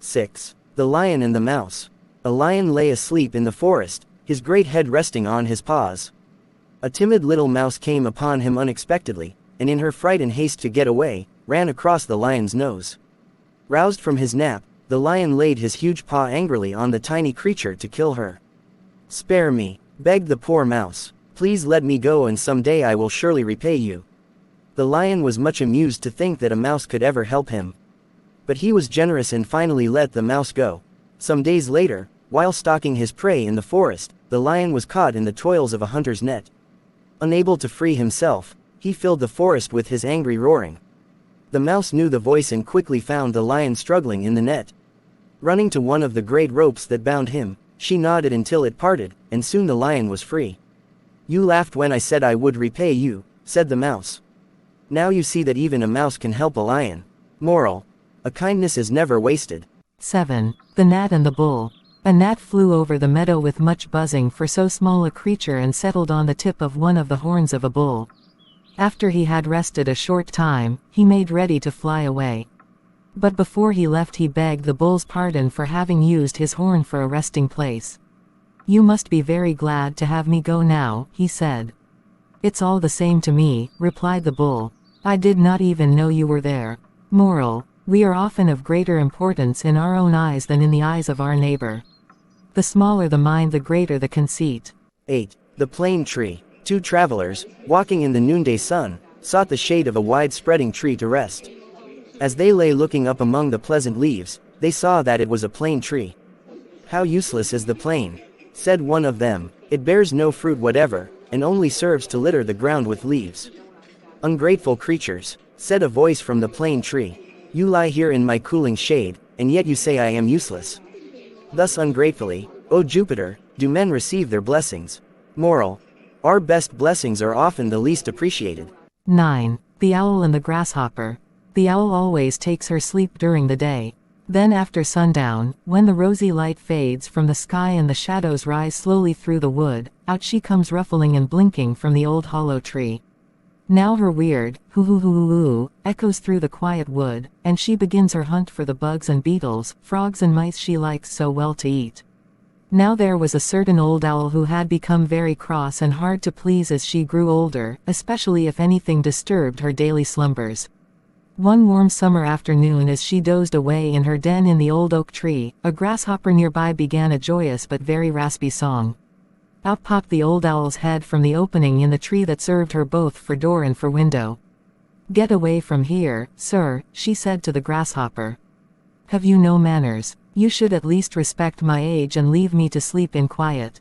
6. The Lion and the Mouse. A lion lay asleep in the forest, his great head resting on his paws. A timid little mouse came upon him unexpectedly, and in her fright and haste to get away, ran across the lion's nose. Roused from his nap, the lion laid his huge paw angrily on the tiny creature to kill her. "Spare me," begged the poor mouse. "Please let me go and someday I will surely repay you." The lion was much amused to think that a mouse could ever help him. But he was generous and finally let the mouse go. Some days later, while stalking his prey in the forest, the lion was caught in the toils of a hunter's net. Unable to free himself, he filled the forest with his angry roaring. The mouse knew the voice and quickly found the lion struggling in the net. Running to one of the great ropes that bound him, she gnawed until it parted, and soon the lion was free. "You laughed when I said I would repay you," said the mouse. "Now you see that even a mouse can help a lion." Moral: a kindness is never wasted. 7. The Gnat and the Bull. A gnat flew over the meadow with much buzzing for so small a creature and settled on the tip of one of the horns of a bull. After he had rested a short time, he made ready to fly away. But before he left he begged the bull's pardon for having used his horn for a resting place. "You must be very glad to have me go now," he said. "It's all the same to me," replied the bull. "I did not even know you were there." Moral: we are often of greater importance in our own eyes than in the eyes of our neighbor. The smaller the mind, the greater the conceit. 8. The Plane Tree. Two travelers, walking in the noonday sun, sought the shade of a wide-spreading tree to rest. As they lay looking up among the pleasant leaves, they saw that it was a plane tree. "How useless is the plane," said one of them. "It bears no fruit whatever, and only serves to litter the ground with leaves." "Ungrateful creatures," said a voice from the plane tree. "You lie here in my cooling shade, and yet you say I am useless. Thus ungratefully, O Jupiter, do men receive their blessings." Moral: our best blessings are often the least appreciated. 9. The Owl and the Grasshopper. The owl always takes her sleep during the day. Then after sundown, when the rosy light fades from the sky and the shadows rise slowly through the wood, out she comes ruffling and blinking from the old hollow tree. Now her weird hoo-hoo-hoo-hoo echoes through the quiet wood, and she begins her hunt for the bugs and beetles, frogs and mice she likes so well to eat. Now there was a certain old owl who had become very cross and hard to please as she grew older, especially if anything disturbed her daily slumbers. One warm summer afternoon, as she dozed away in her den in the old oak tree, a grasshopper nearby began a joyous but very raspy song. Out popped the old owl's head from the opening in the tree that served her both for door and for window. "Get away from here, sir," she said to the grasshopper. "Have you no manners? You should at least respect my age and leave me to sleep in quiet."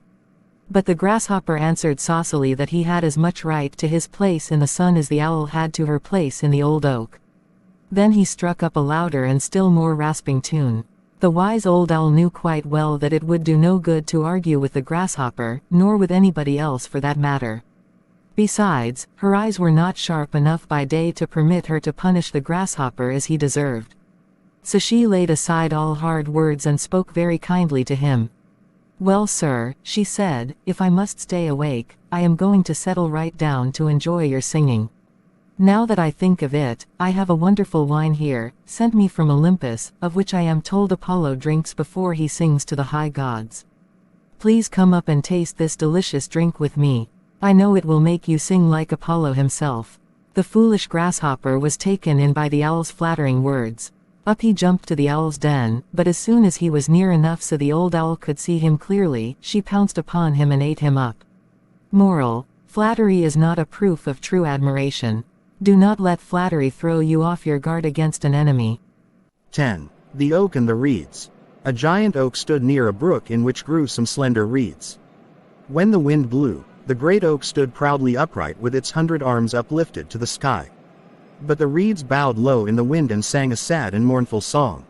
But the grasshopper answered saucily that he had as much right to his place in the sun as the owl had to her place in the old oak. Then he struck up a louder and still more rasping tune. The wise old owl knew quite well that it would do no good to argue with the grasshopper, nor with anybody else for that matter. Besides, her eyes were not sharp enough by day to permit her to punish the grasshopper as he deserved. So she laid aside all hard words and spoke very kindly to him. "Well, sir," she said, "if I must stay awake, I am going to settle right down to enjoy your singing. Now that I think of it, I have a wonderful wine here, sent me from Olympus, of which I am told Apollo drinks before he sings to the high gods. Please come up and taste this delicious drink with me. I know it will make you sing like Apollo himself." The foolish grasshopper was taken in by the owl's flattering words. Up he jumped to the owl's den, but as soon as he was near enough so the old owl could see him clearly, she pounced upon him and ate him up. Moral: flattery is not a proof of true admiration. Do not let flattery throw you off your guard against an enemy. 10. The Oak and the Reeds. A giant oak stood near a brook in which grew some slender reeds. When the wind blew, the great oak stood proudly upright with its 100 arms uplifted to the sky. But the reeds bowed low in the wind and sang a sad and mournful song.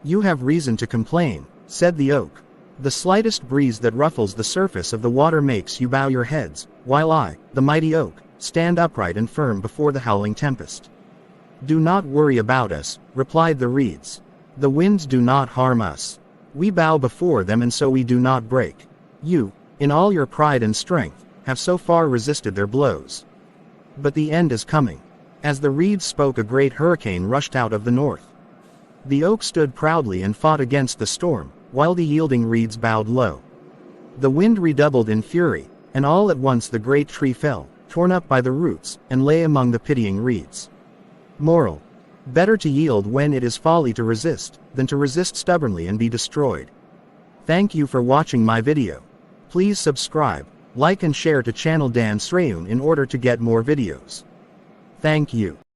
"You have reason to complain," said the oak. "The slightest breeze that ruffles the surface of the water makes you bow your heads, while I, the mighty oak, stand upright and firm before the howling tempest." "Do not worry about us," replied the reeds. "The winds do not harm us. We bow before them and so we do not break. You, in all your pride and strength, have so far resisted their blows. But the end is coming." As the reeds spoke, a great hurricane rushed out of the north. The oak stood proudly and fought against the storm, while the yielding reeds bowed low. The wind redoubled in fury, and all at once the great tree fell, torn up by the roots, and lay among the pitying reeds. Moral: better to yield when it is folly to resist, than to resist stubbornly and be destroyed. Thank you for watching my video. Please subscribe, like and share to channel Dan Sreyoun in order to get more videos. Thank you.